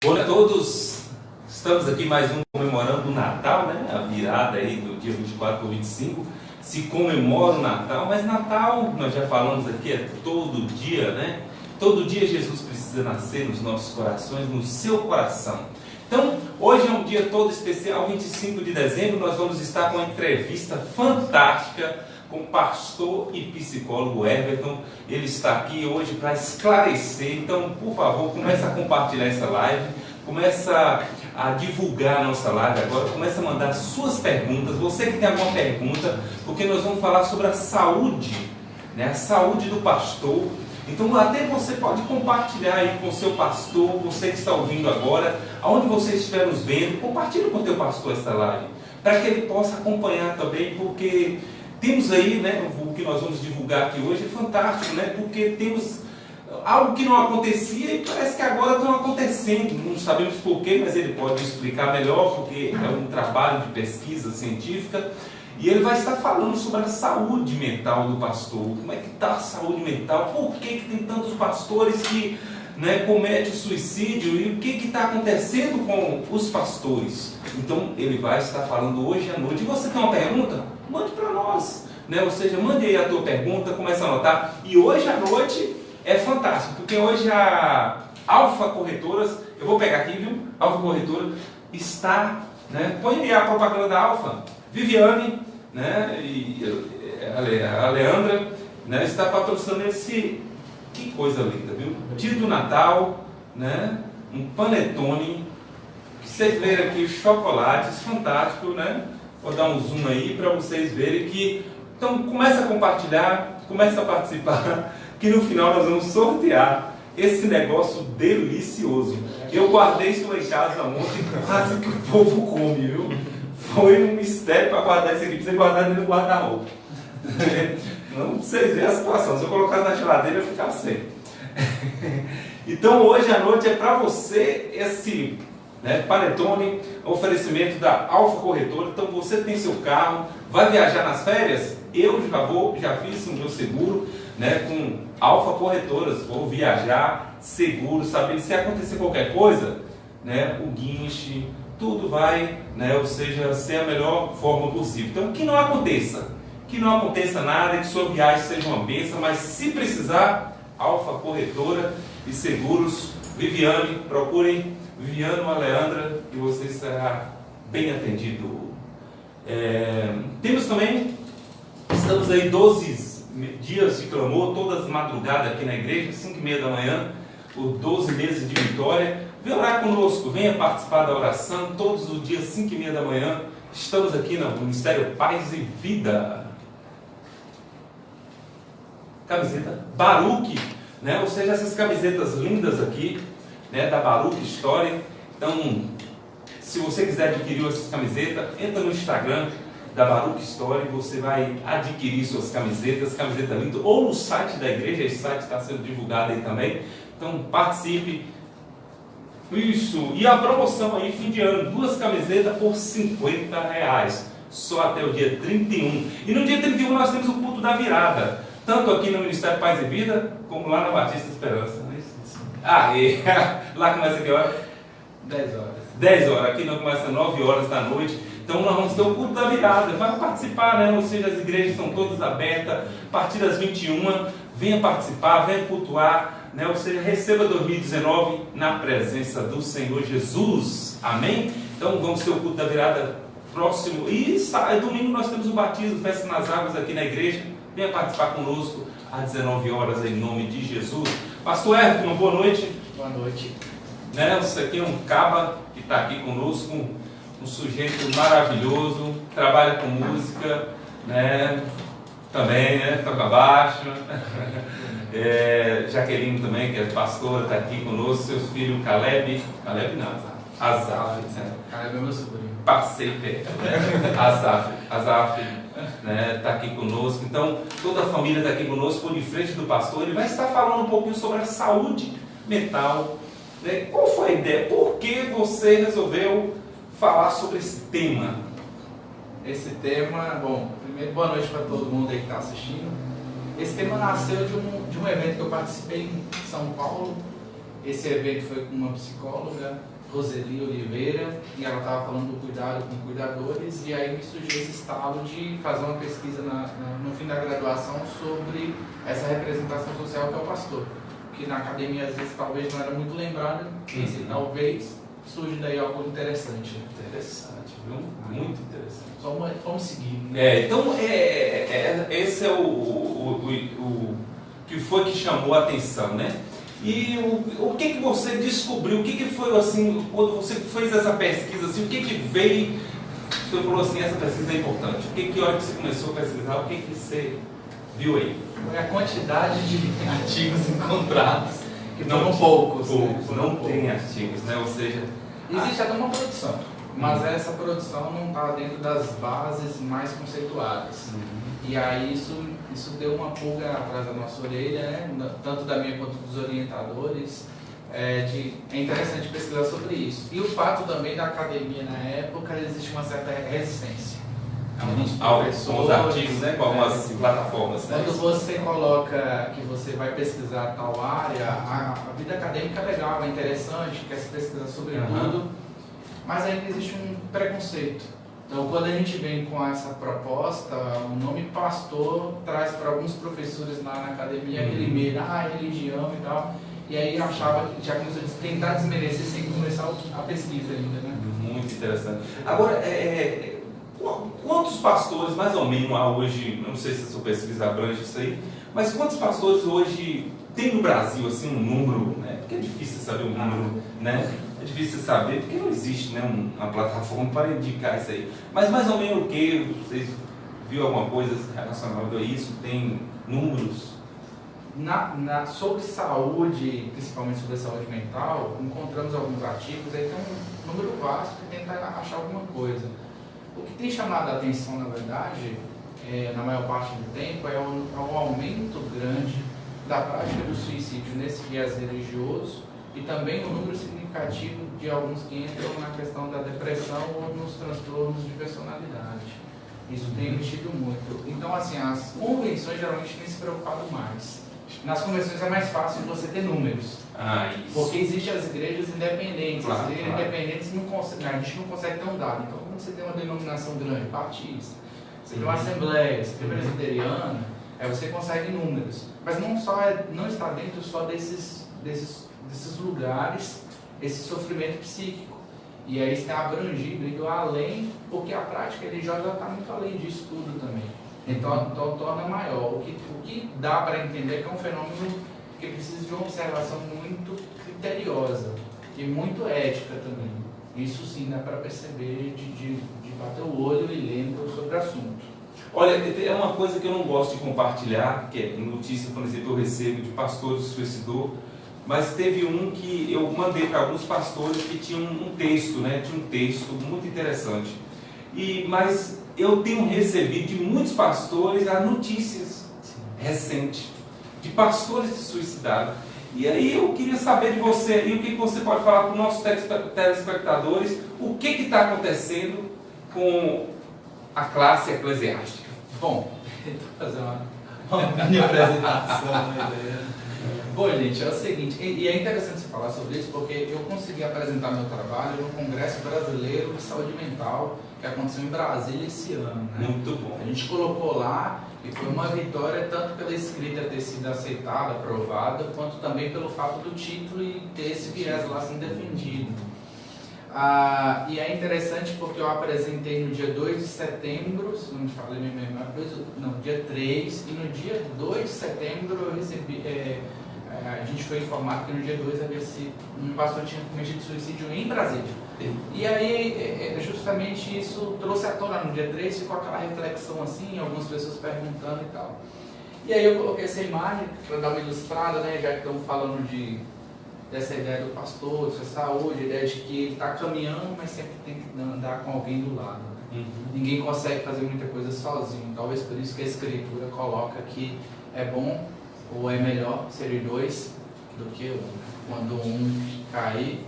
Olá a todos, estamos aqui mais um comemorando o Natal, né? A virada aí do dia 24 para o 25, se comemora o Natal, mas Natal, nós já falamos aqui, é todo dia, né? Todo dia Jesus precisa nascer nos nossos corações, no seu coração. Então, hoje é um dia todo especial, 25 de dezembro, nós vamos estar com uma entrevista fantástica com o pastor e psicólogo Everton. Ele está aqui hoje para esclarecer. Então, por favor, comece a compartilhar essa live, começa a divulgar a nossa live agora, começa a mandar suas perguntas, você que tem alguma pergunta, porque nós vamos falar sobre a saúde, né? A saúde do pastor. Então, até você pode compartilhar aí com o seu pastor, você que está ouvindo agora, aonde você estiver nos vendo, compartilhe com o teu pastor essa live, para que ele possa acompanhar também, porque temos aí, né, o que nós vamos divulgar aqui hoje é fantástico, né, porque temos algo que não acontecia e parece que agora estão acontecendo, não sabemos porquê, mas ele pode explicar melhor, porque é um trabalho de pesquisa científica, e ele vai estar falando sobre a saúde mental do pastor, como é que está a saúde mental, por que tem tantos pastores que, né, cometem suicídio e o que está acontecendo com os pastores. Então ele vai estar falando hoje à noite. E você tem uma pergunta? Mande para nós, né? Ou seja, mande aí a tua pergunta, comece a anotar. E hoje à noite é fantástico, porque hoje a Alfa Corretoras, eu vou pegar aqui, viu? Alfa Corretora está, né? Põe aí a propaganda da Alfa. Viviane, né? E a Leandra, né? Está patrocinando esse. Que coisa linda, viu? Dia do Natal, né? Um panetone. Vocês verem aqui os chocolates, fantástico, né? Vou dar um zoom aí para vocês verem que. Então, começa a compartilhar, começa a participar, que no final nós vamos sortear esse negócio delicioso. Eu guardei isso lá em casa ontem, quase que o povo come, viu? Foi um mistério para guardar isso aqui, precisa guardar dentro do guarda-roupa. Não vocês verem a situação, se eu colocar na geladeira eu ficar sem. Então hoje à noite é para você esse, né, panetone, oferecimento da Alfa Corretora. Então você tem seu carro, vai viajar nas férias? Eu já fiz o meu seguro, né, com Alfa Corretoras, vou viajar seguro, sabendo se acontecer qualquer coisa, né, o guinche, tudo vai, né, ou seja, ser a melhor forma possível. Então que não aconteça nada, que sua viagem seja uma bênção, mas se precisar, Alfa Corretora e Seguros, Viviane, procurem Viviane ou a Leandra e você será bem atendido. Temos também, estamos aí 12 dias de clamor, todas as madrugadas aqui na igreja, 5h30 da manhã, por 12 meses de vitória. Vem orar conosco, venha participar da oração, todos os dias, 5h30 da manhã, estamos aqui no Ministério Paz e Vida. Camiseta Baruch, né? Ou seja, essas camisetas lindas aqui, né, da Baruch Story. Então, se você quiser adquirir essas camisetas, entra no Instagram da Baruch Story, você vai adquirir suas camisetas, camiseta linda, ou no site da igreja, esse site está sendo divulgado aí também. Então, participe. Isso, e a promoção aí, fim de ano, 2 camisetas por R$50, só até o dia 31. E no dia 31 nós temos o culto da virada, tanto aqui no Ministério Paz e Vida, como lá na Batista Esperança. Lá começa que hora? 10 horas. 10 horas, aqui não começa 9 horas da noite. Então nós vamos ter o culto da virada, vai participar, né? Ou seja, as igrejas estão todas abertas, a partir das 21, venha participar, venha cultuar, né? Ou seja, receba 2019 na presença do Senhor Jesus, amém? Então vamos ter o culto da virada próximo, e domingo nós temos o batismo, festa nas águas aqui na igreja, venha participar conosco às 19 horas em nome de Jesus. Pastor Everton, uma boa noite. Boa noite. Né? Isso aqui é um caba que está aqui conosco, um sujeito maravilhoso, trabalha com música, né? Também, né? Toca baixo. Jaqueline também, que é pastora, está aqui conosco, seus filhos Caleb não, Azaf, né? Caleb é meu sobrinho. Passei perto, né? Azaf, né? Está aqui conosco. Então, toda a família está aqui conosco, por em frente do pastor. Ele vai estar falando um pouquinho sobre a saúde mental, né? Qual foi a ideia? Por que você resolveu falar sobre esse tema? Esse tema, bom, primeiro boa noite para todo mundo aí que está assistindo. Esse tema nasceu de um evento que eu participei em São Paulo, esse evento foi com uma psicóloga, Roseli Oliveira, e ela estava falando do cuidado com cuidadores, e aí me surgiu esse estalo de fazer uma pesquisa no fim da graduação sobre essa representação social que é o pastor, que na academia às vezes talvez não era muito lembrado, e talvez surge daí algo interessante. Interessante, viu? Muito interessante. Vamos seguir. Né? Então, esse é o que foi que chamou a atenção, né? E o que você descobriu? O que foi assim, quando você fez essa pesquisa, assim, o que veio? Você falou assim, essa pesquisa é importante. Que hora que você começou a pesquisar, o que você viu aí? Foi a quantidade de artigos encontrados, que foram poucos. Não tem artigos, né? Ou seja, existe até uma produção, mas essa produção não está dentro das bases mais conceituadas. E aí isso deu uma pulga atrás da nossa orelha, né? Tanto da minha quanto dos orientadores. É interessante pesquisar sobre isso. E o fato também da academia na época, existe uma certa resistência. Alguns artigos, né? Com algumas plataformas. Né? Quando você coloca que você vai pesquisar tal área, a vida acadêmica é legal, é interessante, quer se pesquisar sobre tudo, mas ainda existe um preconceito. Então, quando a gente vem com essa proposta, o nome pastor traz para alguns professores lá na academia aquele medo, religião e tal, e aí achava que já começou a tentar desmerecer sem começar a pesquisa ainda, né? Muito interessante. Agora, quantos pastores, mais ou menos, há hoje, não sei se a sua pesquisa abrange isso aí, mas quantos pastores hoje tem no Brasil, assim, um número, né? Porque é difícil saber um número, né? É difícil saber, porque não existe, né, uma plataforma para indicar isso aí. Mas mais ou menos o que? Vocês viram alguma coisa relacionada a isso? Tem números? Sobre saúde, principalmente sobre a saúde mental, encontramos alguns artigos, aí tem um número vasto que tenta achar alguma coisa. O que tem chamado a atenção, na verdade, na maior parte do tempo, é um aumento grande da prática do suicídio nesse viés religioso e também um número significativo de alguns que entram na questão da depressão ou nos transtornos de personalidade. Isso tem mexido muito. Então, assim, as convenções geralmente têm se preocupado mais. Nas convenções é mais fácil você ter números. Isso. Porque existem as igrejas independentes. Claro, as igrejas independentes a gente não consegue ter um dado. Então, quando você tem uma denominação grande, batista, você tem uma assembleia, você tem presbiteriana, aí você consegue números. Mas não está dentro só desses lugares, esse sofrimento psíquico. E aí está abrangido, indo além, porque a prática religiosa está muito além disso tudo também. Então torna maior. O que dá para entender que é um fenômeno que precisa de uma observação muito criteriosa e muito ética também. Isso sim dá para perceber de bater o olho e lendo sobre o assunto. Olha, é uma coisa que eu não gosto de compartilhar, que é notícia, por exemplo, eu recebo de pastores que suicidou, mas teve um que eu mandei para alguns pastores que tinha um texto, né? Tinha um texto muito interessante. Mas eu tenho recebido de muitos pastores as notícias recentes de pastores que se suicidaram. E aí eu queria saber de você aí, o que você pode falar para os nossos telespectadores, o que está acontecendo com a classe eclesiástica. Bom, estou fazendo uma mini apresentação. Bom, gente, é o seguinte, e é interessante você falar sobre isso, porque eu consegui apresentar meu trabalho no Congresso Brasileiro de Saúde Mental, que aconteceu em Brasília esse ano. Né? Muito bom. A gente colocou lá e foi uma vitória tanto pela escrita ter sido aceitada, aprovada, quanto também pelo fato do título e ter esse viés lá sendo defendido. E é interessante porque eu apresentei no dia 2 de setembro, se não me falei minha memória, dia 3, e no dia 2 de setembro eu recebi, a gente foi informado que no dia 2 um pastor tinha cometido suicídio em Brasília. E aí, justamente isso trouxe à tona no dia 3, ficou aquela reflexão assim, algumas pessoas perguntando e tal. E aí eu coloquei essa imagem para dar uma ilustrada, né, já que estamos falando dessa ideia do pastor, dessa saúde, a ideia de que ele está caminhando, mas sempre tem que andar com alguém do lado. Né? Ninguém consegue fazer muita coisa sozinho, talvez por isso que a Escritura coloca que é bom ou é melhor ser dois do que um. Quando um cair,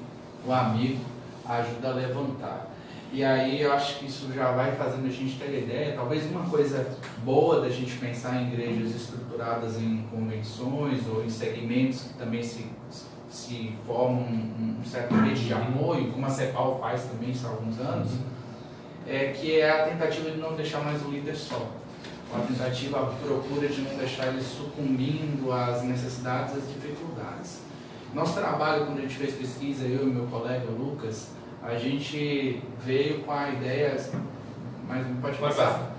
o amigo ajuda a levantar. E aí eu acho que isso já vai fazendo a gente ter ideia, talvez uma coisa boa da gente pensar em igrejas estruturadas em convenções ou em segmentos que também se se forma um certo rede de apoio, como a CEPAL faz também há alguns anos, que é a tentativa de não deixar mais o líder só. A tentativa, a procura de não deixar ele sucumbindo às necessidades e às dificuldades. Nosso trabalho, quando a gente fez pesquisa, eu e meu colega Lucas, a gente veio com a ideia, mas pode passar.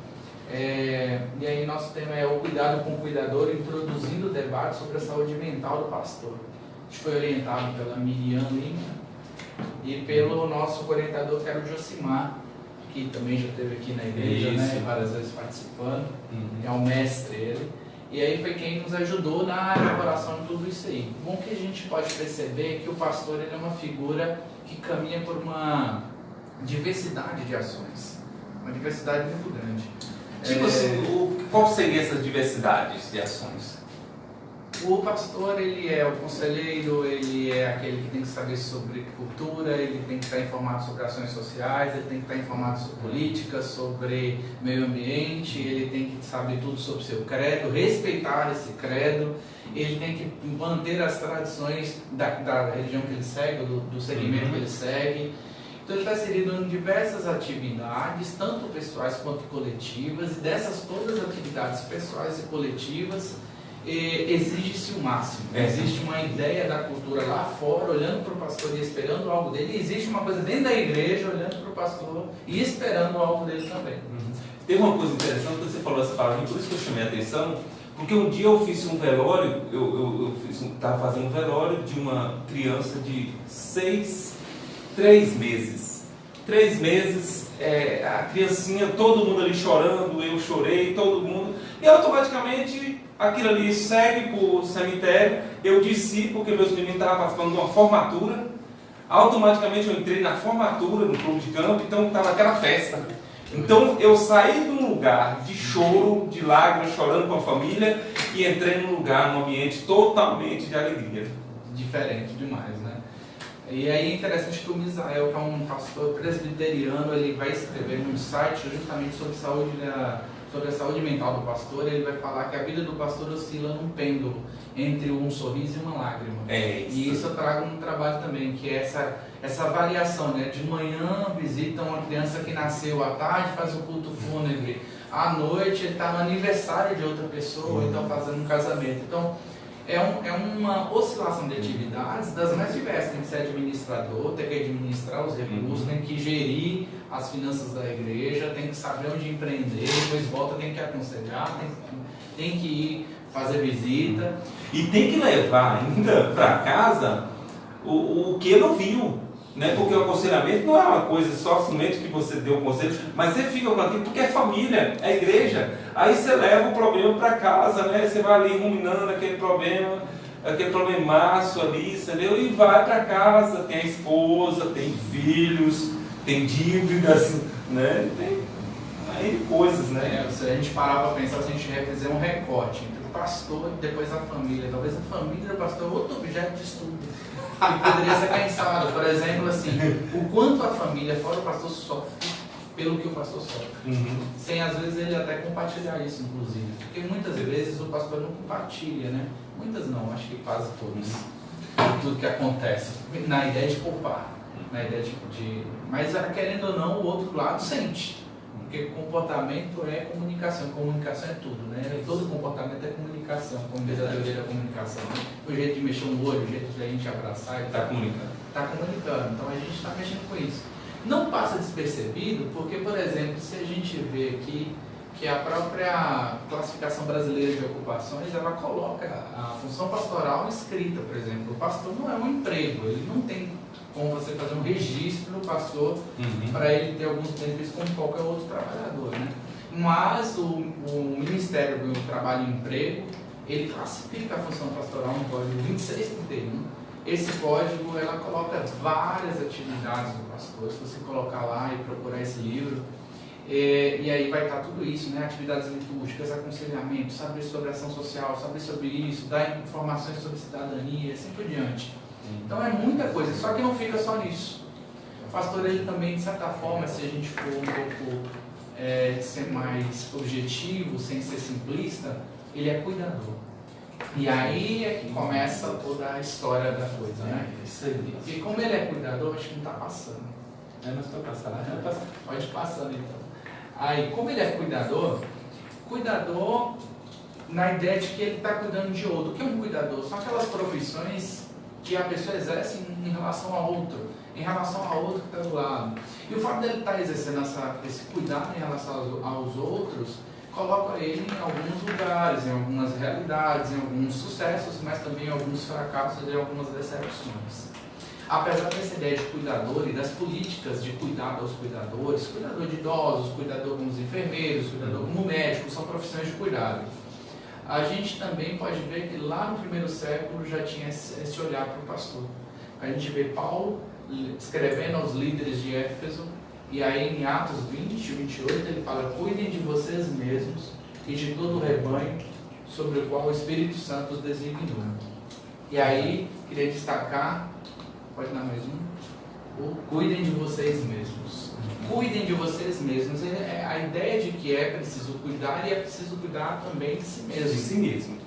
E aí nosso tema é o cuidado com o cuidador, introduzindo o debate sobre a saúde mental do pastor. A gente foi orientado pela Miriam Lima e pelo nosso orientador, que era o Josimar, que também já esteve aqui na igreja, né, várias vezes participando, é um mestre ele. E aí foi quem nos ajudou na elaboração de tudo isso aí. Bom que a gente pode perceber que o pastor ele é uma figura que caminha por uma diversidade de ações, uma diversidade muito grande. Tipo assim, qual seria essas diversidades de ações? O pastor, ele é o conselheiro, ele é aquele que tem que saber sobre cultura, ele tem que estar informado sobre ações sociais, ele tem que estar informado sobre política, sobre meio ambiente, ele tem que saber tudo sobre seu credo, respeitar esse credo, ele tem que manter as tradições da religião que ele segue, do segmento que ele segue. Então ele está inserido em diversas atividades, tanto pessoais quanto coletivas, e dessas todas as atividades pessoais e coletivas, exige-se o máximo. Existe uma ideia da cultura lá fora, olhando para o pastor e esperando algo dele, e existe uma coisa dentro da igreja, olhando para o pastor e esperando algo dele também. Tem uma coisa interessante que você falou essa palavra, por isso que eu chamei a atenção, porque um dia eu fiz um velório, estava fazendo um velório de uma criança de 3 meses. 3 meses, a criancinha, todo mundo ali chorando, eu chorei, todo mundo, e automaticamente aquilo ali segue para o cemitério. Eu desci porque meus meninos estavam participando de uma formatura, automaticamente eu entrei na formatura, no clube de campo, então estava aquela festa. Então eu saí de um lugar de choro, de lágrimas, chorando com a família, e entrei num lugar, num ambiente totalmente de alegria. Diferente demais, né? E aí é interessante que o Misael, que é um pastor presbiteriano, ele vai escrever num site justamente sobre a saúde mental do pastor. Ele vai falar que a vida do pastor oscila num pêndulo entre um sorriso e uma lágrima. E isso eu trago no trabalho também, que é essa variação, né? De manhã visita uma criança que nasceu, à tarde faz um culto fúnebre, à noite ele está no aniversário de outra pessoa, então fazendo um casamento. Então é uma oscilação de atividades das mais diversas. Tem que ser administrador, tem que administrar os recursos, tem que gerir as finanças da igreja, tem que saber onde empreender, depois volta, tem que aconselhar, tem que ir fazer visita. E tem que levar ainda para casa o que ele ouviu, né? Porque o aconselhamento não é uma coisa só somente que você deu o conselho, mas você fica com aquilo porque é família, é igreja. Aí você leva o problema para casa, né? Você vai ali ruminando aquele problemaço ali, entendeu? E vai para casa, tem a esposa, tem filhos, tem dívidas, né? Tem aí coisas, né? Se a gente parar para pensar, se a gente fizer um recorte entre o pastor e depois a família, talvez a família do pastor é outro objeto de estudo que poderia ser pensado. Por exemplo, assim, o quanto a família fora o pastor sofre pelo que o pastor sofre, sem às vezes ele até compartilhar isso, inclusive, porque muitas vezes o pastor não compartilha, né? Muitas não, acho que quase todas, tudo que acontece, na ideia de poupar, na ideia mas querendo ou não, o outro lado sente, porque comportamento é comunicação é tudo, né? Todo comportamento é comunicação, como diz a teoria da comunicação, né? O jeito de mexer no olho, o jeito de a gente abraçar, está comunicando. Está comunicando, então a gente está mexendo com isso. Não passa despercebido, porque, por exemplo, se a gente vê aqui que a própria classificação brasileira de ocupações, ela coloca a função pastoral escrita, por exemplo. O pastor não é um emprego, ele não tem como você fazer um registro do pastor para ele ter alguns benefícios como qualquer outro trabalhador, né? Mas o Ministério do Trabalho e Emprego, ele classifica a função pastoral no código 2631. Esse código, ela coloca várias atividades do pastor. Se você colocar lá e procurar esse livro, e aí vai estar tudo isso, né? Atividades litúrgicas, aconselhamento, saber sobre ação social, saber sobre isso, dar informações sobre cidadania e assim por diante. Então é muita coisa, só que não fica só nisso. O pastor, ele também, de certa forma, se a gente for um pouco ser mais objetivo, sem ser simplista, ele é cuidador. E aí é que começa toda a história da coisa, né? Isso aí. E como ele é cuidador, acho que não está passando. Eu não estou passando. Pode ir passando então. Aí, como ele é cuidador na ideia de que ele está cuidando de outro. O que é um cuidador? São aquelas profissões que a pessoa exerce em relação a outro que está do lado. E o fato dele estar exercendo esse cuidado em relação aos outros, coloca ele em alguns lugares, em algumas realidades, em alguns sucessos, mas também em alguns fracassos e algumas decepções. Apesar dessa ideia de cuidador e das políticas de cuidado aos cuidadores, cuidador de idosos, cuidador como os enfermeiros, cuidador como médicos, são profissões de cuidado. A gente também pode ver que lá no primeiro século já tinha esse olhar para o pastor. A gente vê Paulo escrevendo aos líderes de Éfeso, e aí em Atos 20, 28, ele fala: cuidem de vocês mesmos e de todo o rebanho sobre o qual o Espírito Santo os designou. E aí, queria destacar, pode dar mais um? Cuidem de vocês mesmos. Cuidem de vocês mesmos. É a ideia de que é preciso cuidar e é preciso cuidar também de si mesmo. De si mesmo.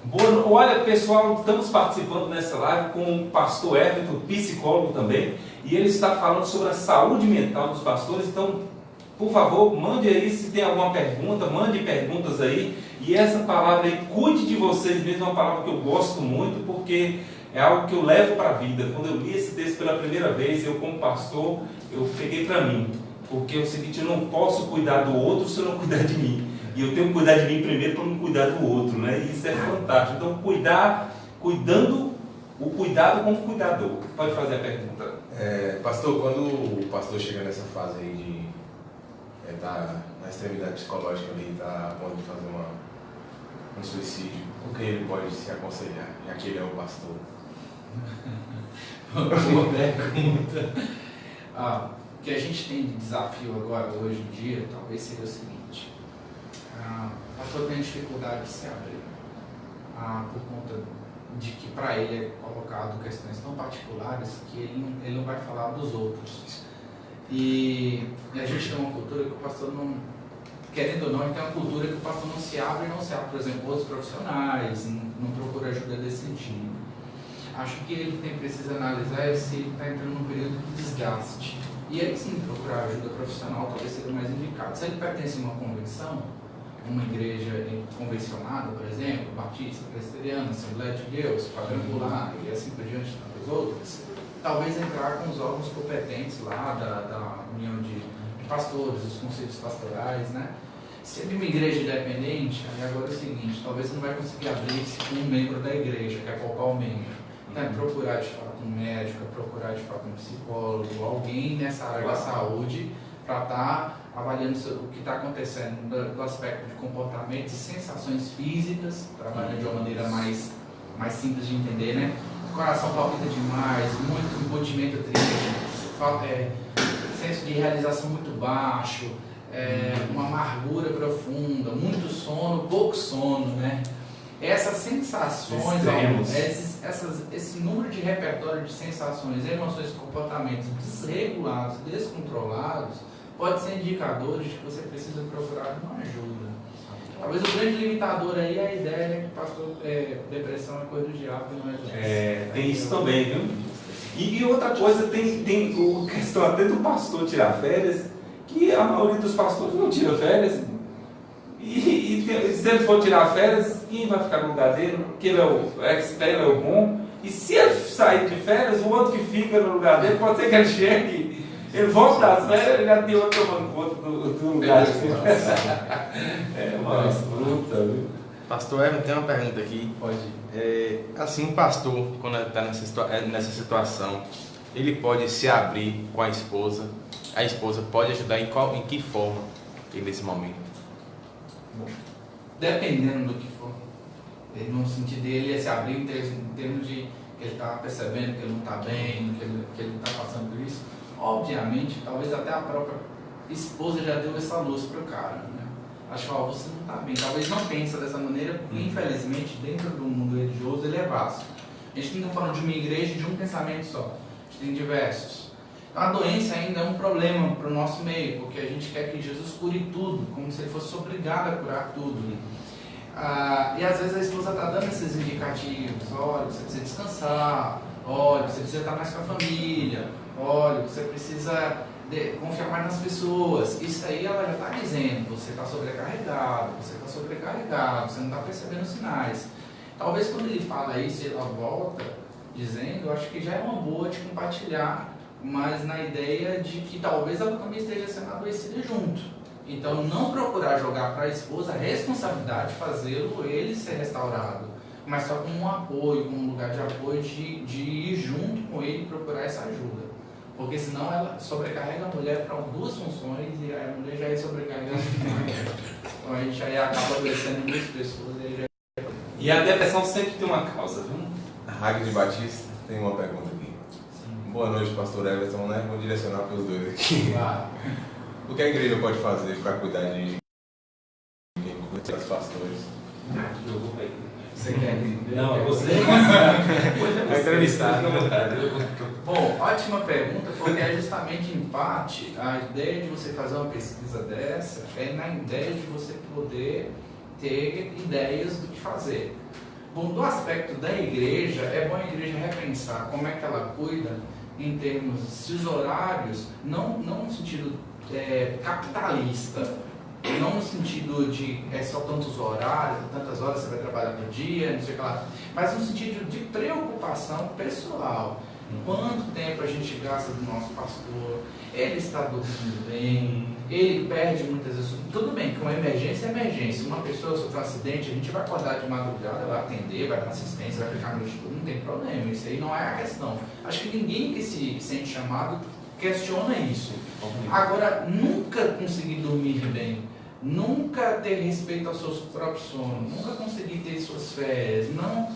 Boa, olha, pessoal, estamos participando nessa live com o pastor Everton, psicólogo também, e ele está falando sobre a saúde mental dos pastores. Então, por favor, mande aí se tem alguma pergunta, mande perguntas aí. E essa palavra aí, cuide de vocês mesmo, é uma palavra que eu gosto muito, porque é algo que eu levo para a vida. Quando eu li esse texto pela primeira vez, eu como pastor, eu peguei para mim. Porque é o seguinte, eu não posso cuidar do outro se eu não cuidar de mim. E eu tenho que cuidar de mim primeiro para não cuidar do outro, né? E isso é fantástico. Então, o cuidado como cuidador. Pode fazer a pergunta. Pastor, quando o pastor chega nessa fase aí de estar na extremidade psicológica ali, está a ponto de fazer um suicídio, o que ele pode se aconselhar, já que ele é o pastor? Boa pergunta. O que a gente tem de desafio agora, hoje em dia, talvez seja o seguinte: o pastor tem dificuldade de se abrir, por conta de que para ele é colocado questões tão particulares que ele não vai falar dos outros. E a gente tem uma cultura que o pastor não, querendo ou não, ele tem uma cultura que o pastor não se abre, por exemplo, outros profissionais, não procura ajuda desse sentido. Acho que ele precisa analisar se ele está entrando num período de desgaste. E aí sim, procurar ajuda profissional talvez seja mais indicado. Se ele pertence a uma convenção, uma igreja convencionada, por exemplo, batista, presbiteriana, Assembleia de Deus, quadrangular e assim por diante, tantas outras, talvez entrar com os órgãos competentes lá da união de pastores, os conselhos pastorais, né? Se é de uma igreja independente, aí agora é o seguinte: talvez você não vai conseguir abrir-se com um membro da igreja, que é poupar o membro. Então, é procurar de fato um médico, é procurar de fato um psicólogo, alguém nessa área da saúde, para estar avaliando o que está acontecendo do aspecto de comportamento e sensações físicas, trabalhando de uma maneira mais simples de entender, né? O coração palpita demais, muito empotimento triste, senso de realização muito baixo, uma amargura profunda, muito sono, pouco sono, né? Essas sensações, esse número de repertório de sensações, emoções e comportamentos desregulados, descontrolados, pode ser indicadores de que você precisa procurar uma ajuda. Talvez o grande limitador aí é a ideia de que pastor, depressão é coisa do diabo e não é doença. Tem isso também, viu? E outra coisa, tem a questão até do pastor tirar férias, que a maioria dos pastores não tira férias. E se ele for tirar férias, quem vai ficar no lugar dele? Porque ele é o expert, ele é o bom. E se ele sair de férias, o outro que fica no lugar dele, pode ser que ele chegue, ele volta das férias, ele já tem outro tomando conta do lugar dele. É uma luta, viu? Pastor Evan, tem uma pergunta aqui. Pode. Assim, o pastor, quando está nessa situação, ele pode se abrir com a esposa pode ajudar em que forma nesse momento? Bom, dependendo do que for, no sentido dele é se abrir em termos de que ele está percebendo que ele não está bem, que ele está passando por isso. Obviamente, talvez até a própria esposa já deu essa luz para o cara, né? Acho que você não está bem, talvez não pensa dessa maneira, porque infelizmente dentro do mundo religioso ele é vasto. A gente não está falando de uma igreja de um pensamento só, a gente tem diversos. A doença ainda é um problema para o nosso meio, porque a gente quer que Jesus cure tudo, como se ele fosse obrigado a curar tudo. E às vezes a esposa está dando esses indicativos, olha, você precisa descansar, olha, você precisa estar mais com a família, olha, você precisa confiar mais nas pessoas. Isso aí ela já está dizendo, você está sobrecarregado, você não está percebendo os sinais. Talvez quando ele fala isso, ela volta dizendo, eu acho que já é uma boa de compartilhar, mas na ideia de que talvez ela também esteja sendo adoecida junto. Então não procurar jogar para a esposa a responsabilidade de fazê-lo ele ser restaurado, mas só como um apoio, como um lugar de apoio de ir junto com ele e procurar essa ajuda. Porque senão ela sobrecarrega a mulher para duas funções e a mulher já é sobrecarregada. Então a gente já acaba adoecendo duas pessoas. E a depressão sempre tem uma causa, viu? Ragnar de Batista tem uma pergunta aqui. Sim. Boa noite, pastor Everton, né? Vou direcionar para os dois aqui. O que a igreja pode fazer para cuidar de quem cuida dos pastores? Você quer? Não, você. Vai entrevistar. Bom, ótima pergunta, porque é justamente em parte a ideia de você fazer uma pesquisa dessa é na ideia de você poder ter ideias do que fazer. Bom, do aspecto da igreja, é bom a igreja repensar como é que ela cuida em termos, se os horários, não no sentido capitalista, não no sentido de só tantos horários, tantas horas você vai trabalhar por dia, não sei o que lá, mas no sentido de preocupação pessoal. Quanto tempo a gente gasta do nosso pastor? Ele está dormindo bem? Ele perde muitas vezes. Tudo bem, que uma emergência é emergência. Uma pessoa sofreu um acidente, a gente vai acordar de madrugada, vai atender, vai dar assistência, vai ficar no estudo, não tem problema. Isso aí não é a questão. Acho que ninguém que se sente chamado questiona isso. Agora, nunca conseguir dormir bem, nunca ter respeito aos seus próprios sonhos, nunca conseguir ter suas férias, não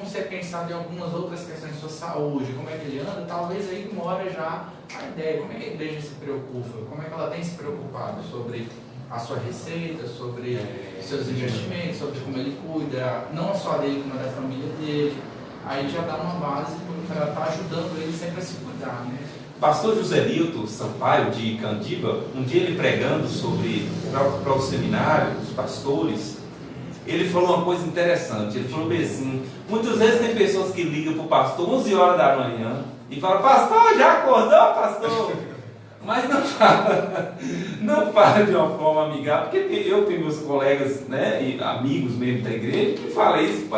ser pensado em algumas outras questões de sua saúde, como é que ele anda, talvez aí mora já a ideia, como é que a igreja se preocupa, como é que ela tem se preocupado sobre a sua receita, sobre seus investimentos, sobre como ele cuida, não só dele, como da família dele. Aí já dá uma base para estar ajudando ele sempre a se cuidar, né? Pastor José Nilton Sampaio, de Candiba, um dia ele pregando para o seminário, os pastores, ele falou uma coisa interessante. Ele falou bem assim: muitas vezes tem pessoas que ligam para o pastor 11 horas da manhã e falam: pastor, já acordou, pastor? Mas não fala de uma forma amigável, porque eu tenho meus colegas, né, e amigos mesmo da igreja que falam isso,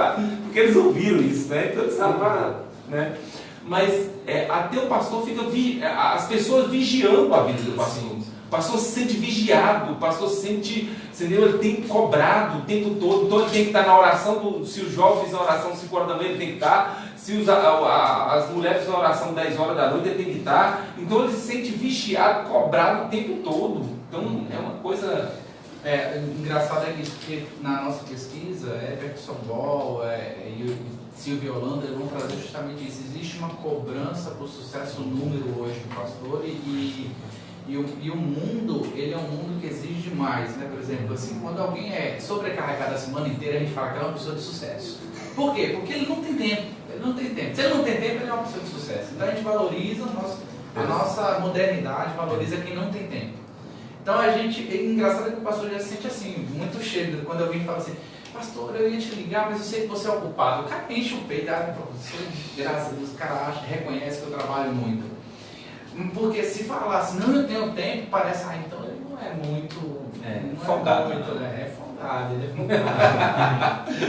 porque eles ouviram isso, né? Então eles falam, né? Mas até o pastor fica, as pessoas vigiando a vida do pastor. O pastor se sente vigiado, o pastor se sente, entendeu? Ele tem cobrado o tempo todo, então ele tem que estar na oração, se os jovens na oração 5 horas da manhã, ele tem que estar, se as mulheres na oração 10 horas da noite, ele tem que estar, então ele se sente vigiado, cobrado o tempo todo. Então é uma coisa... engraçado é que na nossa pesquisa, Herbert Sobol e Silvio Holanda vão trazer justamente isso. Existe uma cobrança por sucesso número hoje do pastor e o mundo, ele é um mundo que exige demais, né? Por exemplo, assim, quando alguém é sobrecarregado a semana inteira, a gente fala que é uma pessoa de sucesso. Por quê? Porque ele não tem tempo. Se ele não tem tempo, ele é uma pessoa de sucesso. Então a gente valoriza a nossa modernidade, valoriza quem não tem tempo. Então engraçado que o pastor já se sente assim, muito cheio, quando alguém fala assim: pastor, eu ia te ligar, mas eu sei que você é ocupado. O cara enche o peito, graças a Deus, o cara reconhece que eu trabalho muito. Porque se falasse, não, eu tenho tempo, parece, então ele não é muito... folgado. Ele é folgado.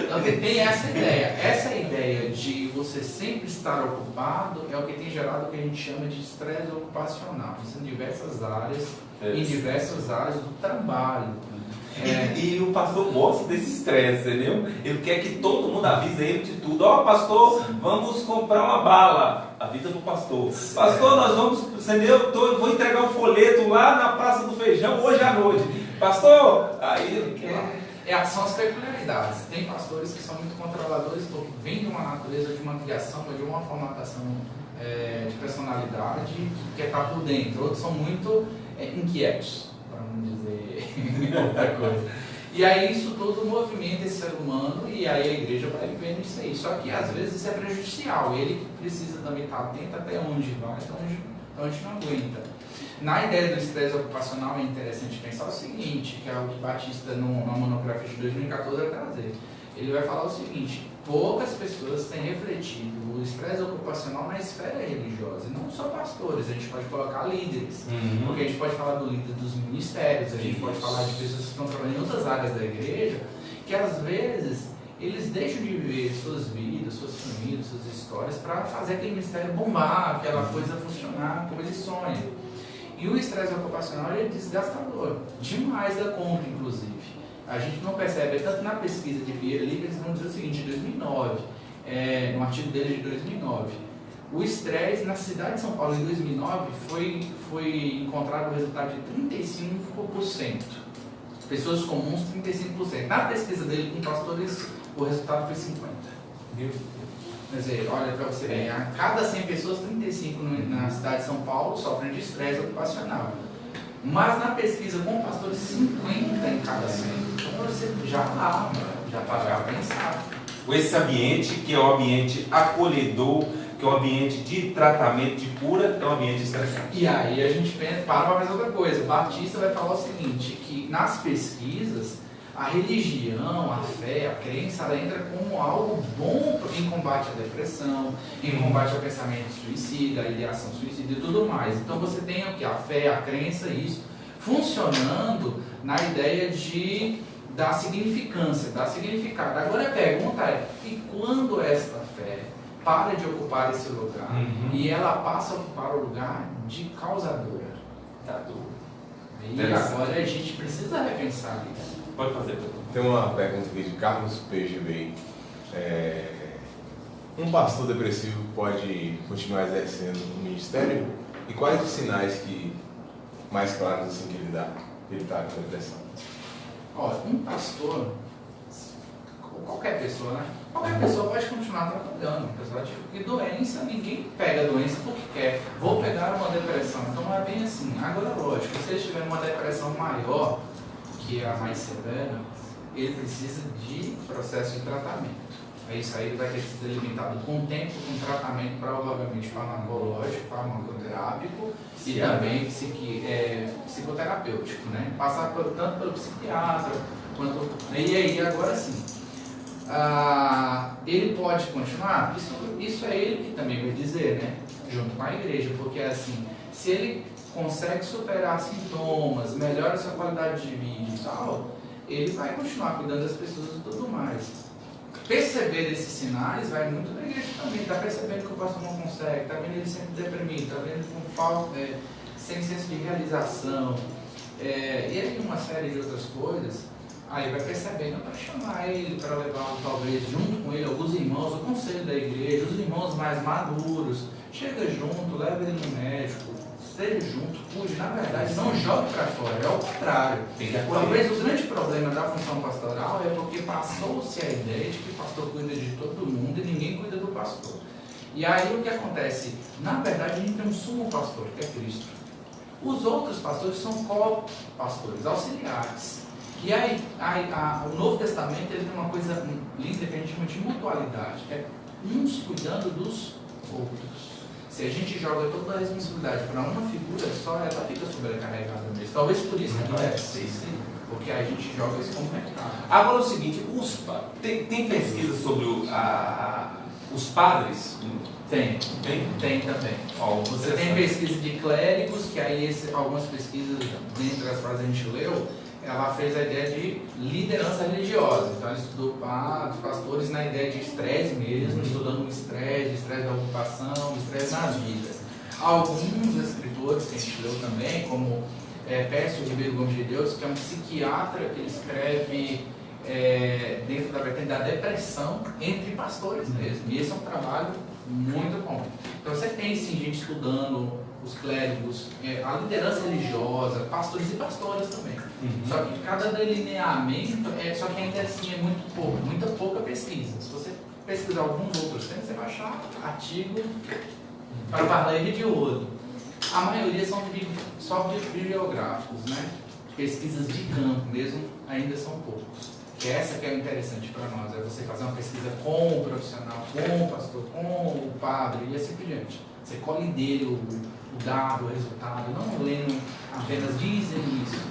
Então tem essa ideia de você sempre estar ocupado é o que tem gerado o que a gente chama de estresse ocupacional. Isso em diversas áreas, do trabalho. E o pastor gosta desse estresse, entendeu? Ele quer que todo mundo avise ele de tudo. Pastor, vamos comprar uma bala. Avisa pro pastor. Pastor, nós vamos, entendeu? Eu vou entregar um folheto lá na Praça do Feijão hoje à noite. Pastor, aí ele quer... São as peculiaridades. Tem pastores que são muito controladores, porque vem de uma natureza, de uma criação, de uma formatação de personalidade que está por dentro. Outros são muito inquietos, para não dizer outra coisa. E aí isso tudo movimenta esse ser humano e aí a igreja vai vivendo isso aí. Só que às vezes isso é prejudicial. Ele precisa também estar atento até onde vai, até onde não aguenta. Na ideia do estresse ocupacional é interessante pensar o seguinte, que é o que Batista, na monografia de 2014, vai trazer. Ele vai falar o seguinte: poucas pessoas têm refletido o estresse ocupacional na esfera religiosa, e não só pastores, a gente pode colocar líderes, porque a gente pode falar do líder dos ministérios, a gente pode falar de pessoas que estão trabalhando em outras áreas da igreja, que às vezes eles deixam de viver suas vidas, suas famílias, suas histórias, para fazer aquele ministério bombar, aquela coisa funcionar como eles sonham. E o estresse ocupacional é desgastador, demais da conta, inclusive. A gente não percebe, tanto na pesquisa de Pierre Lipper, eles vão dizer o seguinte: em 2009, no artigo dele de 2009, o estresse na cidade de São Paulo em 2009 foi encontrado o resultado de 35%. Pessoas comuns, 35%. Na pesquisa dele com pastores, o resultado foi 50%. Quer dizer, olha para você ver, a cada 100 pessoas, 35 na cidade de São Paulo sofrem de estresse ocupacional. Mas na pesquisa com pastores, 50 em cada 100. Então você já para pensar. Esse ambiente, que é o ambiente acolhedor, que é o ambiente de tratamento, de cura, é um ambiente estressante. E aí a gente para fazer outra coisa. Batista vai falar o seguinte, que nas pesquisas, a religião, a fé, a crença, ela entra como algo bom em combate à depressão, em combate ao pensamento suicida, à ideação suicida e tudo mais. Então você tem o que? A fé, a crença, isso, funcionando na ideia de dar significância, dar significado. Agora a pergunta é: e quando esta fé para de ocupar esse lugar e ela passa a ocupar o lugar de causadora da dor? E agora a gente precisa repensar isso. Pode fazer, doutor. Tem uma pergunta aqui de Carlos PGB. Um pastor depressivo pode continuar exercendo o ministério? E quais os sinais mais claros assim, que ele está com depressão? Olha, um pastor, qualquer pessoa, né? Qualquer pessoa pode continuar trabalhando, apesar de que doença, ninguém pega doença porque quer. Vou pegar uma depressão, então não é bem assim. Agora, lógico, se ele tiver uma depressão maior, que é a mais severa, ele precisa de processo de tratamento. Isso aí vai ter que ser limitado com tempo, com tratamento provavelmente farmacológico, farmacoterápico e também psicoterapêutico, né? Passar tanto pelo psiquiatra quanto... E aí, agora sim, ele pode continuar? Isso é ele que também vai dizer, né? Junto com a igreja, porque assim, se ele consegue superar sintomas, melhora sua qualidade de vida e tal, ele vai continuar cuidando das pessoas e tudo mais. Perceber esses sinais vai muito da igreja também. Está percebendo que o pastor não consegue, está vendo ele sempre deprimido, está vendo com falta, sem senso de realização, e aí uma série de outras coisas. Aí vai percebendo para chamar ele, para levar talvez junto com ele alguns irmãos, o conselho da igreja, os irmãos mais maduros. Chega junto, leva ele no médico, esteja junto, cuide. Na verdade, não jogue para fora, é o contrário. Talvez o grande problema da função pastoral é porque passou-se a ideia de que o pastor cuida de todo mundo e ninguém cuida do pastor. E aí o que acontece? Na verdade, a gente tem um sumo pastor, que é Cristo. Os outros pastores são co-pastores, auxiliares. E aí, o Novo Testamento ele tem uma coisa linda que a gente chama de mutualidade, que é uns cuidando dos outros. Se a gente joga toda a responsabilidade para uma figura só, ela fica sobrecarregada mesmo. Talvez por isso que não é assim, porque a gente joga isso como mercado. Agora o seguinte, tem pesquisa sobre os padres? Tem também. Você tem pesquisa de clérigos, que aí algumas pesquisas, dentre as quais a gente leu, ela fez a ideia de liderança religiosa. Então ela estudou pastores na ideia de estresse mesmo, estudando o estresse da ocupação, o estresse nas vidas. Alguns escritores que a gente leu também, como Pércio Ribeiro Gomes de Deus, que é um psiquiatra que ele escreve dentro da vertente da depressão entre pastores mesmo. E esse é um trabalho muito bom. Então você tem sim gente estudando os clérigos, a liderança religiosa, pastores e pastoras também. Só que cada delineamento, só que ainda assim é muita pouca pesquisa. Se você pesquisar alguns outros temas, você vai achar artigo para valer de ouro. A maioria são só bibliográficos, né? Pesquisas de campo mesmo ainda são poucos. Que essa que é o interessante para nós, é você fazer uma pesquisa com o profissional, com o pastor, com o padre e assim por diante. Você colhe dele o dado, o resultado, não lendo apenas dizem isso.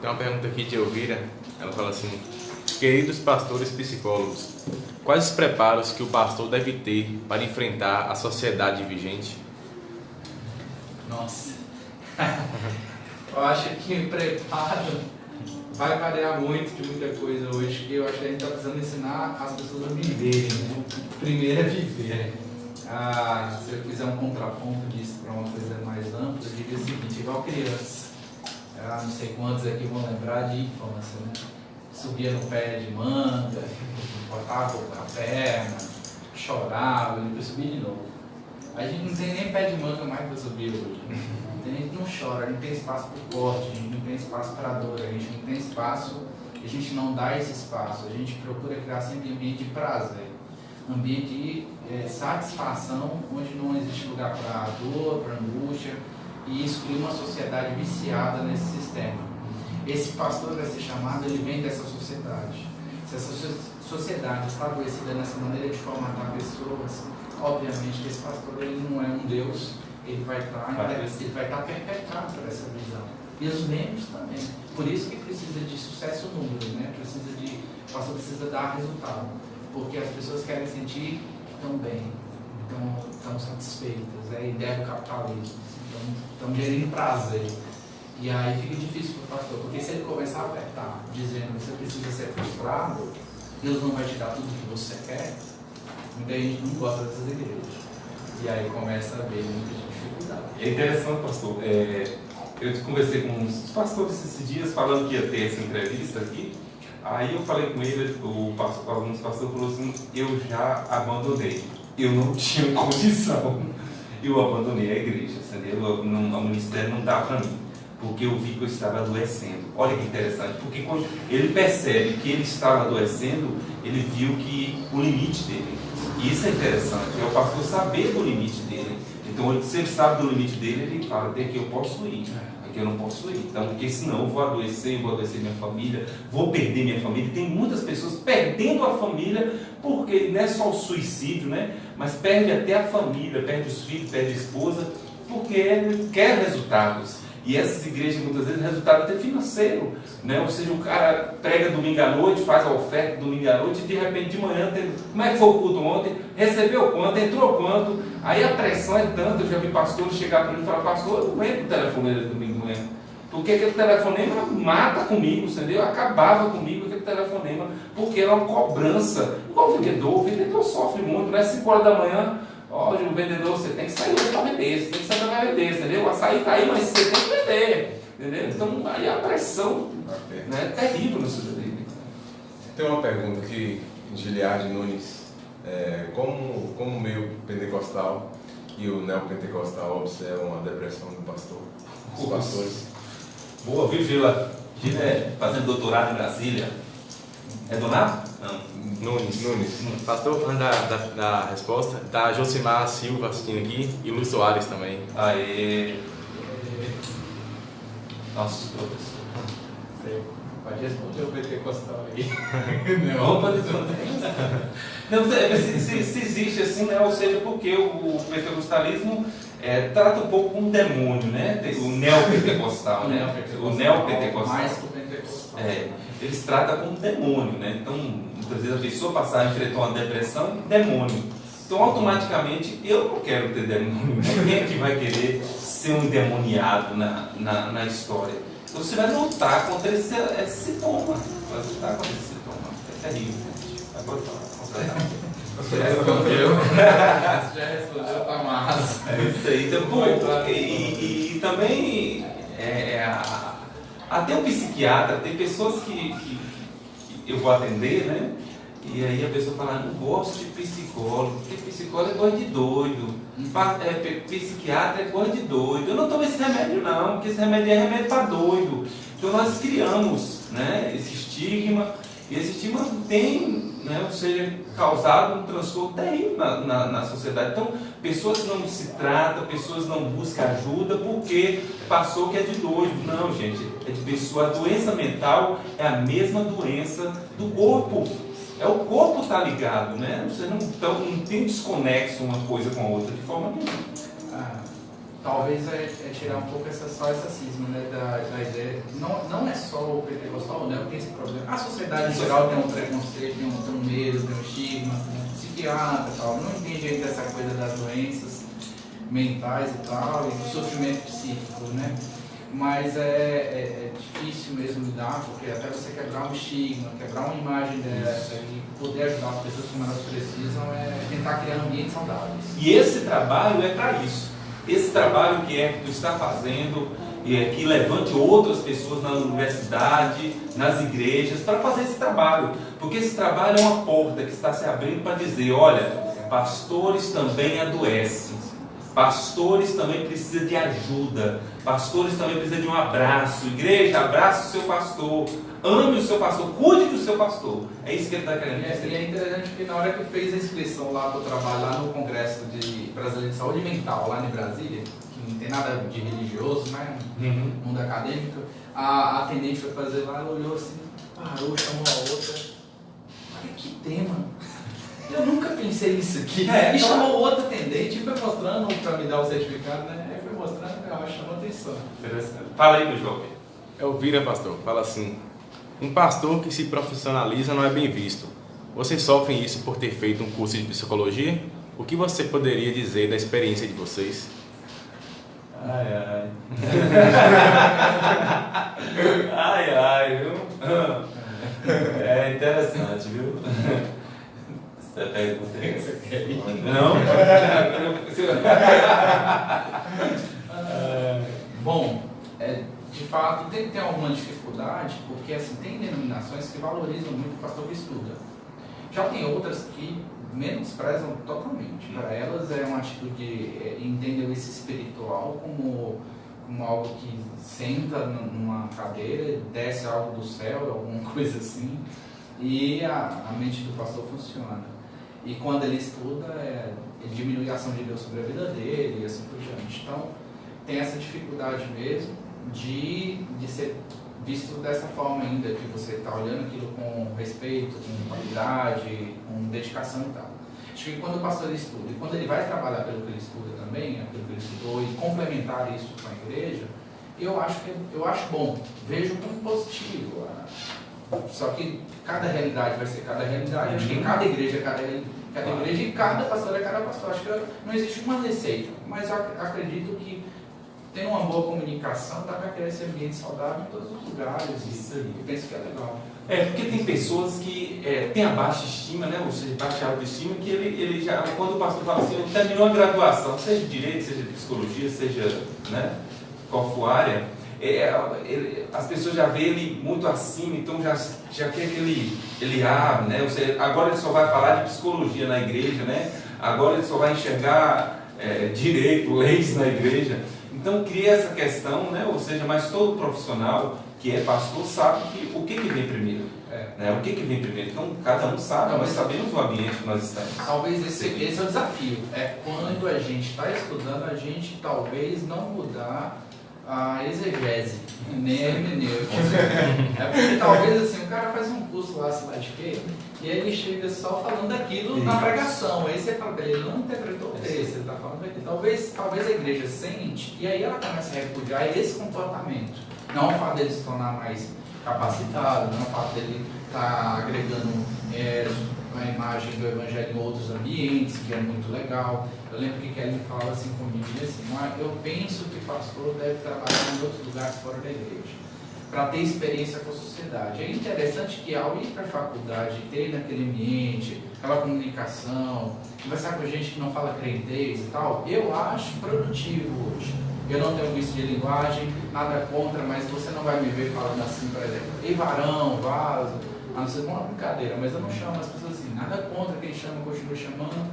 Tem uma pergunta aqui de Elvira, ela fala assim: queridos pastores psicólogos, quais os preparos que o pastor deve ter para enfrentar a sociedade vigente? Nossa, eu acho que o preparo vai variar muito de muita coisa hoje, porque eu acho que a gente está precisando ensinar as pessoas a viverem, né? Primeiro é viver. Se eu fizer um contraponto disso para uma coisa mais ampla, eu diria o seguinte: igual criança, não sei quantos aqui vão lembrar de infância, né? Subia no pé de manga, botava a perna, chorava, e depois subia de novo. A gente não tem nem pé de manga mais para subir hoje. A gente não chora, a gente tem espaço para o corte, a gente não tem espaço para a dor, a gente não tem espaço, a gente não dá esse espaço, a gente procura criar sempre ambiente de prazer, ambiente de satisfação, onde não existe lugar para dor, para angústia, e excluir uma sociedade viciada nesse sistema. Esse pastor vai ser chamado, ele vem dessa sociedade. Se essa sociedade está adoecida nessa maneira de formatar pessoas, obviamente que esse pastor ele não é um Deus, ele vai estar perpetrado por essa visão. E os membros também. Por isso que precisa de sucesso número, né? O pastor precisa dar resultado. Porque as pessoas querem sentir que estão bem, estão satisfeitas. É a ideia do capitalismo. Estão gerindo prazer. E aí fica difícil para o pastor, porque se ele começar a apertar, dizendo que você precisa ser frustrado, Deus não vai te dar tudo o que você quer, muita gente não gosta dessas igrejas. E aí começa a haver muita dificuldade. É interessante, pastor. Eu conversei com uns pastores esses dias falando que ia ter essa entrevista aqui. Aí eu falei com ele, alguns pastores falaram assim: eu já abandonei. Eu não tinha condição. Eu abandonei a igreja, entendeu? O ministério não dá para mim, porque eu vi que eu estava adoecendo. Olha que interessante, porque quando ele percebe que ele estava adoecendo, ele viu que o limite dele. E isso é interessante, é o pastor saber do limite dele. Então, se ele sabe do limite dele, ele fala: até aqui eu posso ir, aqui eu não posso ir. Então, porque senão eu vou adoecer minha família, vou perder minha família. Tem muitas pessoas perdendo a família, porque não é só o suicídio, né? Mas perde até a família, perde os filhos, perde a esposa, porque ele quer resultados. E essas igrejas, muitas vezes, resultado até financeiro, né? Ou seja, o cara prega domingo à noite, faz a oferta domingo à noite, e de repente de manhã, como é que foi o culto ontem? Recebeu quanto? Entrou quanto? Aí a pressão é tanta. Eu já vi pastores chegar para mim e falar: pastor, eu não entro no telefonema de domingo de manhã, porque aquele telefonema mata comigo, entendeu? Acabava comigo aquele telefonema, porque era uma cobrança. Igual o vendedor sofre muito, né? 5 horas da manhã, ó, o vendedor, você tem que sair hoje para vender, você tem que sair para vender, entendeu? O açaí está aí, mas você tem que vender, entendeu? Então aí a pressão, né, é terrível no seu vida. Tem uma pergunta aqui, Giliardi Nunes. Como o meio pentecostal e o neopentecostal observam a depressão do pastor, dos pastores? Boa, viu, Gila? Gila é fazendo doutorado em Brasília. É Donato? Não. Nunes. Pastor, antes da resposta, tá Josimar Silva assistindo aqui e Luiz Soares também. Aê! Nossos professores. Pode responder o pentecostal aí. Não, pode responder. Não, se existe assim, né? Ou seja, porque o pentecostalismo trata um pouco com o demônio, né? O neopentecostal, né? O neopentecostal. Mais que o pentecostal. Eles tratam como demônio, né? Então, muitas vezes a pessoa passar a enfrentar uma depressão, demônio. Então, automaticamente, eu não quero ter demônio. Quem é que vai querer ser um endemoniado na história? Então, você vai lutar contra esse sintoma. Vai lutar contra esse sintoma. É terrível. Mas pode falar. Você já respondeu, tá massa. É isso aí. Então, e também até o psiquiatra, tem pessoas que eu vou atender, né? E aí a pessoa fala: não gosto de psicólogo, porque psicólogo é coisa de doido, psiquiatra é coisa de doido. Eu não tomo esse remédio não, porque esse remédio é remédio para doido. Então nós criamos, né, esse estigma, e esse estigma tem, né, ou seja, causado um transtorno terrível na sociedade. Então, pessoas não se tratam, pessoas não buscam ajuda porque passou que é de doido. Não, gente, é de pessoa. A doença mental é a mesma doença do corpo. o corpo está ligado, né? Você não tem um desconexo uma coisa com a outra de forma nenhuma. Talvez é tirar um pouco só essa cisma, né, da ideia. Não é só o pentecostal, né, que tem esse problema. A sociedade em geral tem um preconceito, tem um medo, tem um estigma, psiquiatra e tal. Não entende ainda essa coisa das doenças mentais e tal, e do sofrimento psíquico, né? Mas é difícil mesmo lidar, porque até você quebrar um estigma, quebrar uma imagem dessa e poder ajudar as pessoas que mais precisam, é tentar criar ambientes saudáveis. E esse trabalho é para isso. Esse trabalho que tu está fazendo, que levante outras pessoas na universidade, nas igrejas, para fazer esse trabalho. Porque esse trabalho é uma porta que está se abrindo para dizer, olha, pastores também adoecem. Pastores também precisam de ajuda. Pastores também precisam de um abraço. Igreja, abrace o seu pastor. Ame o seu pastor. Cuide do seu pastor. É isso que ele está querendo dizer. E é interessante que na hora que fez a inscrição lá para o trabalho, lá no Congresso Brasileiro de Saúde Mental, lá em Brasília, que não tem nada de religioso, né? Mundo acadêmico, a atendente foi fazer lá, ela olhou assim, parou, chamou a outra. Olha que tema! Eu nunca pensei nisso aqui. E chamou outra atendente e foi mostrando para me dar o certificado, né? Aí foi mostrando, chamou atenção. Interessante. Fala aí, meu jovem. Elvira, pastor, fala assim: um pastor que se profissionaliza não é bem visto. Vocês sofrem isso por ter feito um curso de psicologia? O que você poderia dizer da experiência de vocês? Ai, viu? É interessante, viu? Você pergunta aí? Não? Bom, de fato, tem que ter alguma dificuldade, porque assim, tem denominações que valorizam muito o pastor que estuda. Já tem outras que menosprezam totalmente. Para elas é uma atitude, entender esse espiritual como algo que senta numa cadeira, desce algo do céu, alguma coisa assim, e a mente do pastor funciona. E quando ele estuda, ele diminui a ação de Deus sobre a vida dele e assim por diante. Então, tem essa dificuldade mesmo de ser visto dessa forma ainda, que você está olhando aquilo com respeito, com qualidade, com dedicação e tal. Acho que quando o pastor estuda, e quando ele vai trabalhar pelo que ele estuda também, aquilo que ele estudou, e complementar isso com a igreja, eu acho bom, vejo como positivo. Só que cada realidade vai ser cada realidade. Acho que cada igreja é cada igreja e cada pastor é cada pastor. Acho que não existe uma receita, mas eu acredito que tem uma boa comunicação, dá para criar esse ambiente saudável em todos os lugares. Isso aí. E penso que é legal. Porque tem pessoas que têm a baixa estima, né? Ou seja, baixa autoestima, que ele já, quando o pastor fala assim, terminou a graduação, seja de direito, seja de psicologia, seja, né, qual for a área, as pessoas já veem ele muito acima, então já quer que ele abre, né? Ou seja, agora ele só vai falar de psicologia na igreja, né? Agora ele só vai enxergar direito, leis na igreja. Então cria essa questão, né? Ou seja, mas todo profissional que é pastor sabe o que vem primeiro. Né? O que vem primeiro? Então cada um sabe, nós sabemos o ambiente que nós estamos. Talvez esse é o desafio. Quando a gente está estudando, a gente talvez não mudar a exegese, nem a hermenêutica. Porque talvez assim, o cara faz um curso lá, sei lá de quê, e aí ele chega só falando daquilo na pregação. Aí você fala, ele não interpretou o texto, ele está falando daquilo. Talvez a igreja sente, e aí ela começa a repudiar esse comportamento. Não o fato dele se tornar mais capacitado, não o fato dele estar agregando a imagem do evangelho em outros ambientes, que é muito legal. Eu lembro que Kelly falava assim comigo, assim, eu penso que o pastor deve trabalhar em outros lugares fora da igreja, para ter experiência com a sociedade. É interessante que ao ir para a faculdade, ter naquele ambiente, aquela comunicação, conversar com gente que não fala crentez e tal, eu acho produtivo hoje. Eu não tenho vício de linguagem, nada contra, mas você não vai me ver falando assim, por exemplo, ei varão, vaso, a não ser uma brincadeira, mas eu não chamo as pessoas assim, nada contra quem chama, continua chamando,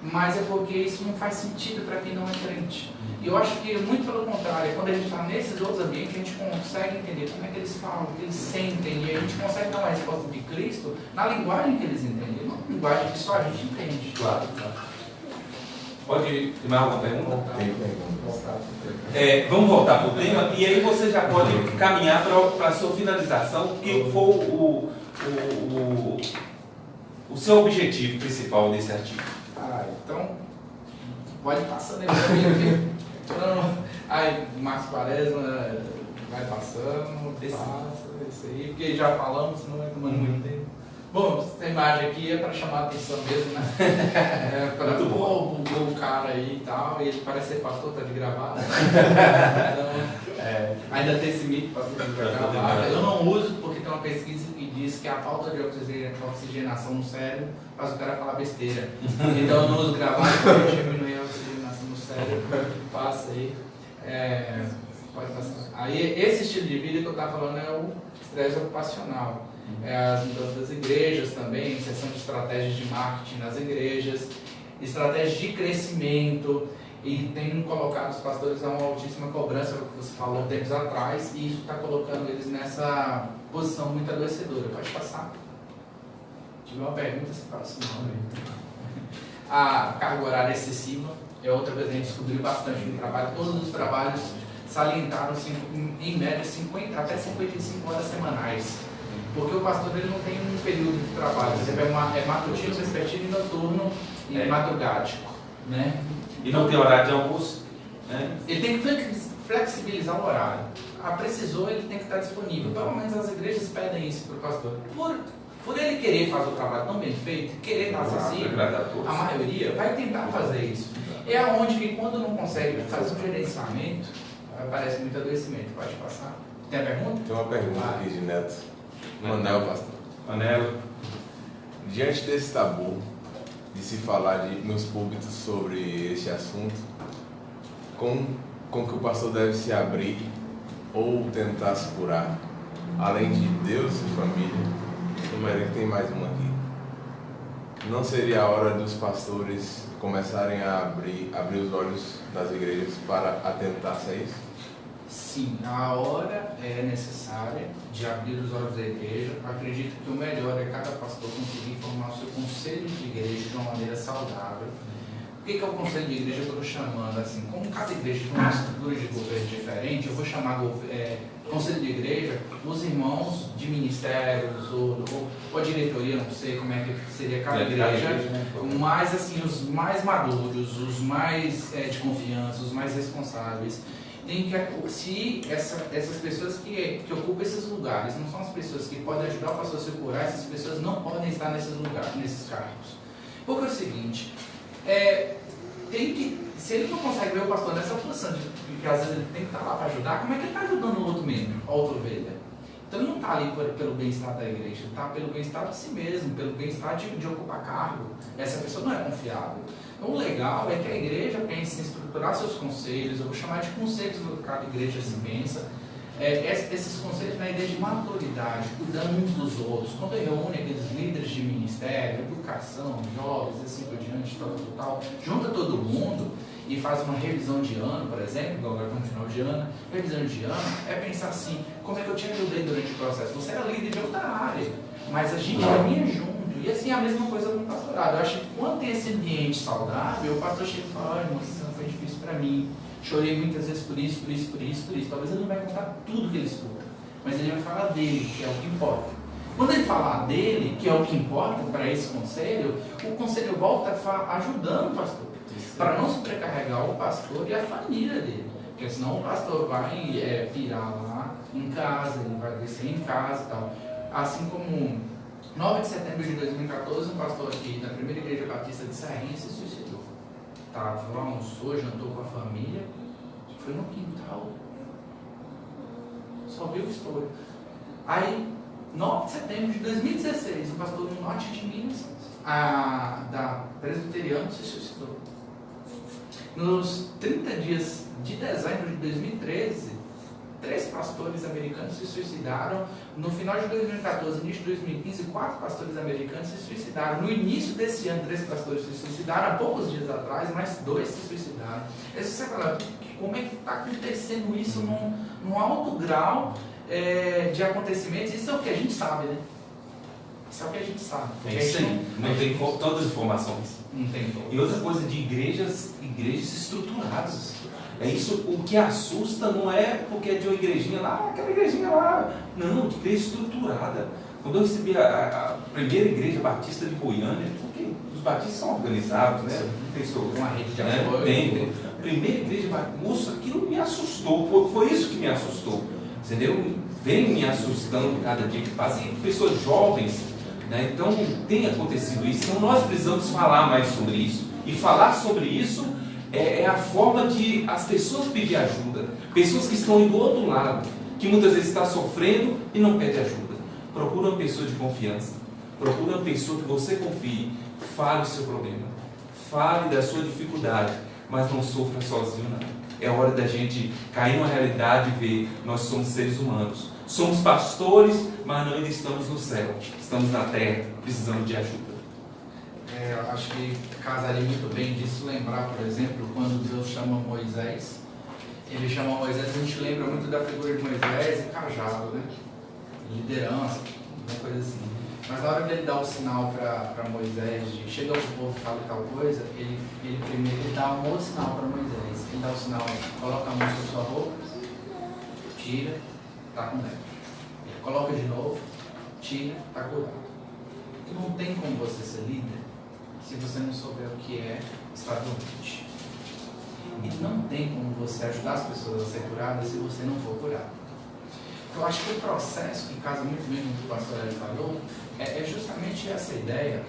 mas é porque isso não faz sentido para quem não é crente. E eu acho que, muito pelo contrário, quando a gente está nesses outros ambientes, a gente consegue entender como é que eles falam, o que eles sentem, e a gente consegue dar uma resposta de Cristo na linguagem que eles entendem, não na linguagem que só a gente entende. Claro. Pode ter mais alguma pergunta? Vamos voltar para o tema, e aí você já pode caminhar para a sua finalização, que for o seu objetivo principal desse artigo? Então, pode passando aí pra mim. Então, aí, Marcos Quaresma vai passando, passa, isso aí, porque já falamos, não vai tomando muito tempo. Bom, essa imagem aqui é para chamar a atenção mesmo, né? É para o cara aí e tal, e ele parece ser pastor, tá de gravata. Então, ainda tem esse mito, pastor tá de gravata. Eu não uso porque tem uma pesquisa que diz que a falta de oxigenação no cérebro faz o cara falar besteira. Então eu não uso gravata para diminuir a oxigenação no cérebro. Passa aí. Pode passar. Aí esse estilo de vida que eu estava falando é o estresse ocupacional. As mudanças das igrejas também, inserção de estratégias de marketing nas igrejas, estratégias de crescimento, e tem colocado os pastores a uma altíssima cobrança, que você falou tempos atrás, e isso está colocando eles nessa posição muito adoecedora. Pode passar? Se tiver uma pergunta, você fala assim, não. A carga horária excessiva é outra coisa que a gente descobriu bastante no trabalho. Todos os trabalhos salientaram em média 50 até 55 horas semanais. Porque o pastor ele não tem um período de trabalho, é matutino, vespertino e noturno e madrugático, né? E não tem horário de almoço? Né? Ele tem que flexibilizar o horário. Precisou, ele tem que estar disponível. Pelo menos as igrejas pedem isso para o pastor. Por ele querer fazer o trabalho tão bem feito, querer estar acessível, a maioria vai tentar fazer isso. É onde que quando não consegue fazer um gerenciamento, aparece muito adoecimento. Pode passar. Tem a pergunta? Tem uma pergunta aqui de Neto. Manel, pastor. Manelo. Diante desse tabu de se falar nos púlpitos sobre este assunto, como que o pastor deve se abrir ou tentar se curar? Além de Deus e família, que tem mais uma aqui. Não seria a hora dos pastores começarem a abrir os olhos das igrejas para atentar-se a isso? Sim, a hora é necessária de abrir os olhos da igreja. Acredito que o melhor é cada pastor conseguir formar o seu conselho de igreja de uma maneira saudável. O que é o conselho de igreja que eu estou chamando? Assim, como cada igreja tem uma estrutura de governo diferente, eu vou chamar conselho de igreja os irmãos de ministérios ou a diretoria, não sei como é que seria cada igreja, mas assim, os mais maduros, os mais de confiança, os mais responsáveis. Se essas pessoas que ocupam esses lugares não são as pessoas que podem ajudar o pastor a se curar, essas pessoas não podem estar nesses lugares, nesses cargos. Porque é o seguinte, se ele não consegue ver o pastor nessa posição de que às vezes ele tem que estar lá para ajudar, como é que ele está ajudando o outro membro, a outra ovelha? Então ele não está ali pelo bem-estar da igreja, ele está pelo bem-estar de si mesmo, pelo bem-estar de ocupar cargo. Essa pessoa não é confiável. O legal é que a igreja pense em estruturar seus conselhos, eu vou chamar de conselhos do que cada igreja se pensa, esses conselhos na ideia de maturidade, cuidando uns dos outros. Quando reúne aqueles líderes de ministério, educação, jovens, assim por diante, tal, junta todo mundo e faz uma revisão de ano, por exemplo, agora no final de ano, revisão de ano, é pensar assim, como é que eu te ajudei durante o processo? Você era líder de outra área, mas a gente caminha junto. E assim, a mesma coisa com o pastorado. Eu acho que quando tem esse ambiente saudável, o pastor chega e fala, olha, irmão, isso foi difícil para mim. Chorei muitas vezes por isso. Talvez ele não vai contar tudo que ele escuta, mas ele vai falar dele, que é o que importa. Quando ele falar dele, que é o que importa para esse conselho, o conselho volta ajudando o pastor, para não sobrecarregar o pastor e a família dele. Porque senão o pastor vai pirar lá em casa, ele vai descer em casa e tal. Assim como 9 de setembro de 2014, um pastor aqui da primeira igreja batista de Serrinha se suicidou. Estava lá, almoçou, jantou com a família, foi no quintal, só viu o estouro. Aí, 9 de setembro de 2016, o pastor no norte de Minas, da Presbiteriano, se suicidou. Nos 30 dias de dezembro de 2013, 3 pastores americanos se suicidaram. No final de 2014, início de 2015, 4 pastores americanos se suicidaram. No início desse ano, 3 pastores se suicidaram. Há poucos dias atrás, mais 2 se suicidaram. Aí você fala, como é que está acontecendo isso num alto grau de acontecimentos? Isso é o que a gente sabe, né? Isso é o que a gente sabe. É isso aí. Não tem todas as informações. Não tem todas. E outra coisa de igrejas estruturadas. É isso, o que assusta não é porque é de uma igrejinha lá, aquela igrejinha lá. Não, de igreja estruturada. Quando eu recebi a primeira igreja batista de Goiânia, porque os batistas são organizados, né? Pensou, Uma rede de né? apoio. Tem. Primeira igreja batista, moço, aquilo me assustou, foi isso que me assustou, entendeu? Vem me assustando cada dia que passa, e pessoas jovens, né? Então tem acontecido isso, então nós precisamos falar mais sobre isso, e falar sobre isso é a forma de as pessoas pedir ajuda, pessoas que estão do outro lado, que muitas vezes está sofrendo e não pede ajuda. Procura uma pessoa de confiança, procura uma pessoa que você confie, fale o seu problema, fale da sua dificuldade, mas não sofra sozinho não. É hora da gente cair numa realidade e ver, nós somos seres humanos, somos pastores, mas não ainda estamos no céu, estamos na terra, precisamos de ajuda. Eu acho que casaria muito bem disso lembrar, por exemplo, quando Deus chama Moisés. Ele chama Moisés, a gente lembra muito da figura de Moisés e cajado, né? Liderança, uma coisa assim. Mas na hora de ele dar o sinal para Moisés, de chega ao povo e fala tal coisa, ele primeiro dá um outro sinal para Moisés. Ele dá o sinal, coloca a mão sobre sua roupa, tira, está com lepra. Ele coloca de novo, tira, está curado. Porque não tem como você ser líder se você não souber o que é estar doente. E não tem como você ajudar as pessoas a ser curadas se você não for curado. Eu acho que o processo, que casa muito bem com o que o pastor Hélio falou, é justamente essa ideia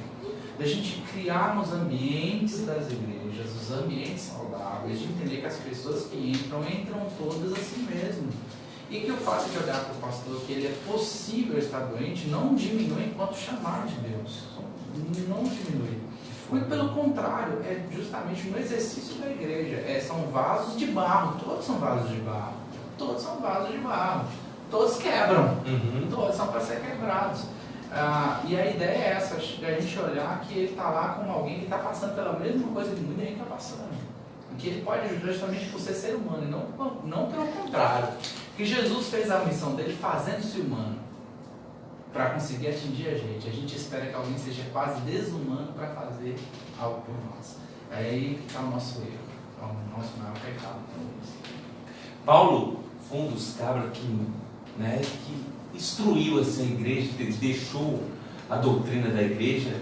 da gente criar nos ambientes das igrejas, os ambientes saudáveis, de entender que as pessoas que entram todas assim mesmo. E que o fato de olhar para o pastor que ele é possível estar doente não diminui enquanto chamar de Deus. Não diminui. Muito pelo contrário, é justamente no exercício da igreja. São vasos de barro, todos são vasos de barro. Todos são vasos de barro. Todos quebram. Todos são para ser quebrados. E a ideia é essa, de a gente olhar que ele está lá como alguém que está passando pela mesma coisa que muita gente está passando. Que ele pode ajudar justamente por ser humano, e não pelo contrário. Que Jesus fez a missão dele fazendo-se humano para conseguir atingir a gente. A gente espera que alguém seja quase desumano para fazer algo por nós. É aí que está o nosso erro, é o nosso maior pecado. Paulo foi um dos cabras que instruiu assim, a igreja, ele deixou a doutrina da igreja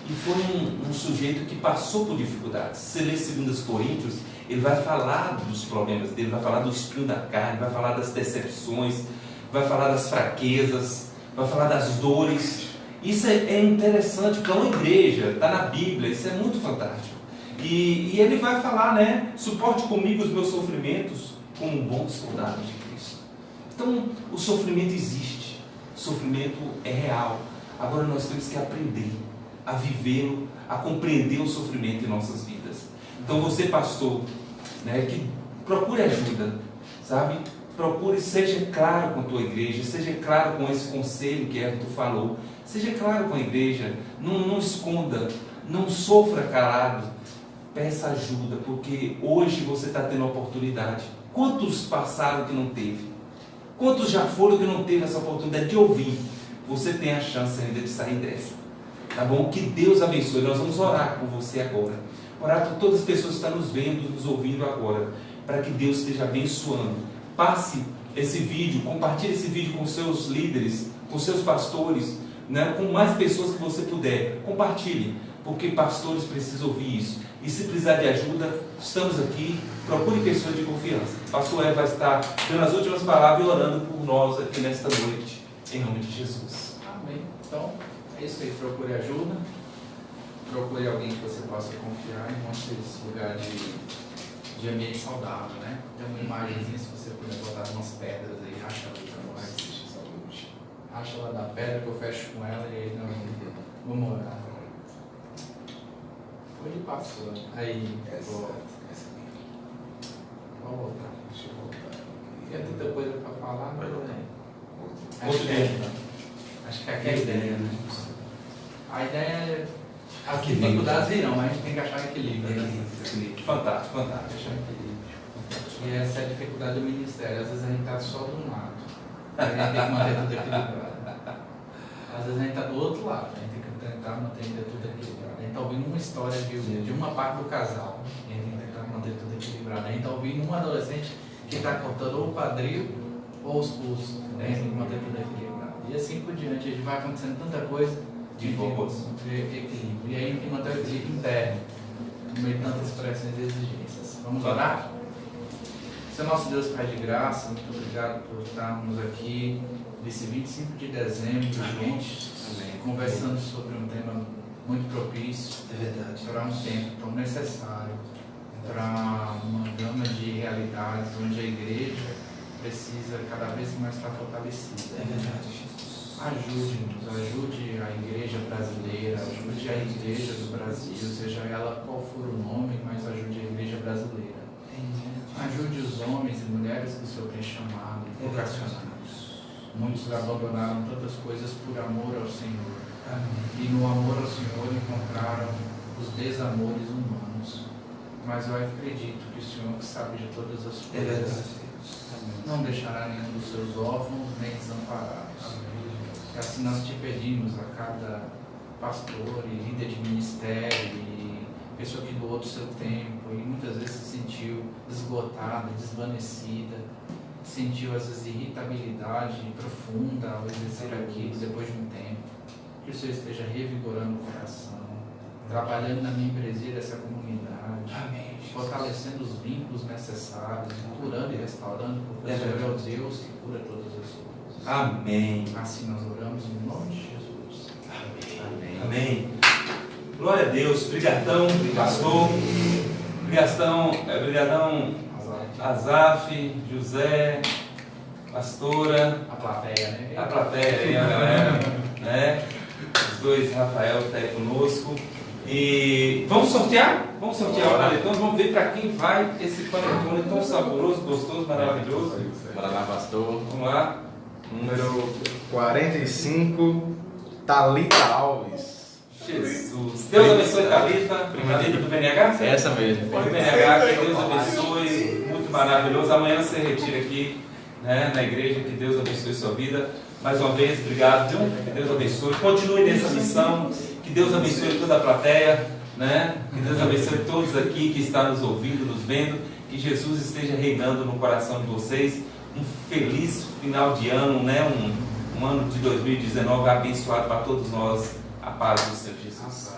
e foi um sujeito que passou por dificuldades. Se você lê 2 Coríntios, ele vai falar dos problemas dele, vai falar do espinho da carne, vai falar das decepções, vai falar das fraquezas, vai falar das dores. Isso é interessante para uma igreja, está na Bíblia, isso é muito fantástico. E ele vai falar, né? Suporte comigo os meus sofrimentos como um bom soldado de Cristo. Então, o sofrimento existe, o sofrimento é real. Agora nós temos que aprender a vivê-lo, a compreender o sofrimento em nossas vidas. Então você, pastor, que procure ajuda, sabe? Procure, seja claro com a tua igreja, seja claro com esse conselho que tu falou, seja claro com a igreja, não esconda, não sofra calado, peça ajuda, porque hoje você está tendo a oportunidade. Quantos passaram que não teve? Quantos já foram que não teve essa oportunidade de ouvir? Você tem a chance ainda de sair dessa, tá bom? Que Deus abençoe. Nós vamos orar por você agora, orar por todas as pessoas que estão nos vendo, nos ouvindo agora, para que Deus esteja abençoando. Passe esse vídeo, compartilhe esse vídeo com seus líderes, com seus pastores, com mais pessoas que você puder. Compartilhe, porque pastores precisam ouvir isso. E se precisar de ajuda, estamos aqui. Procure pessoas de confiança. O pastor Hélio vai estar dando as últimas palavras e orando por nós aqui nesta noite, em nome de Jesus. Amém. Então, é isso aí. Procure ajuda. Procure alguém que você possa confiar e mostre esse lugar de ambiente saudável, né? Tem uma imagenzinha, se você puder botar umas pedras aí, acha ali pra nós. Acha lá da pedra que eu fecho com ela e aí vamos orar. Onde passou? Aí, volta. Vamos voltar. Deixa eu voltar. Tem tanta coisa para falar, mas não tem. Acho que aqui é a ideia, né? A ideia é. As dificuldades virão, mas a gente tem que achar equilíbrio. Né? Fantástico. Achar equilíbrio. E essa é a dificuldade do ministério. Às vezes a gente está só de um lado. A gente tem que manter tudo equilibrado. Às vezes a gente está do outro lado. A gente tem que tentar manter tudo equilibrado. A gente está ouvindo uma história de uma parte do casal. E a gente tem que tentar manter tudo equilibrado. A gente está ouvindo um adolescente que está cortando ou o quadril ou os pulsos. A gente tem que manter tudo equilibrado. E assim por diante, a gente vai acontecendo tanta coisa De boas. equilíbrio. E aí tem que manter o equilíbrio interno, no meio de tantas pressões e exigências. Vamos orar? Senhor nosso Deus, Pai de graça, muito obrigado por estarmos aqui nesse 25 de dezembro, gente, conversando sobre um tema muito propício. É verdade. Para um tempo tão necessário, para uma gama de realidades onde a igreja precisa cada vez mais estar fortalecida. É verdade, Jesus. Ajude-nos, ajude a igreja brasileira, ajude a igreja do Brasil, seja ela qual for o nome, mas ajude a igreja brasileira. Ajude os homens e mulheres que o Senhor tem chamado e vocacionados. Muitos abandonaram tantas coisas por amor ao Senhor. E no amor ao Senhor encontraram os desamores humanos. Mas eu acredito que o Senhor, que sabe de todas as coisas, não deixará nenhum dos seus órfãos nem desamparados. E assim nós te pedimos a cada pastor e líder de ministério e pessoa que doou do seu tempo e muitas vezes se sentiu esgotada, desvanecida, sentiu às vezes irritabilidade profunda ao exercer aquilo depois de um tempo. Que o Senhor esteja revigorando o coração, trabalhando na membresia dessa comunidade, fortalecendo os vínculos necessários, curando e restaurando, porque o Senhor é o Deus que cura todas as coisas. Amém. Assim nós oramos em nome de Jesus. Amém. Amém. Glória a Deus. Obrigadão, pastor. Obrigadão, Azaf, José, pastora. A plateia, né? A plateia aí, a galera, né? Os dois, Rafael, está aí conosco. E vamos sortear? Vamos sortear o panetone. Vamos ver para quem vai esse panetone tão saboroso, gostoso, maravilhoso. Bora lá, pastor. Vamos lá. Número 45, Thalita Alves. Jesus. Deus abençoe, Thalita. Thalita do BNH? Essa mesmo. Do BNH, que Deus abençoe. Muito maravilhoso. Amanhã você retira aqui, né, na igreja. Que Deus abençoe sua vida. Mais uma vez, obrigado, viu? Que Deus abençoe. Continue nessa missão. Que Deus abençoe toda a plateia, né? Que Deus abençoe todos aqui que estão nos ouvindo, nos vendo. Que Jesus esteja reinando no coração de vocês. Um feliz final de ano, né? Um ano de 2019 abençoado para todos nós. A paz do Senhor Jesus.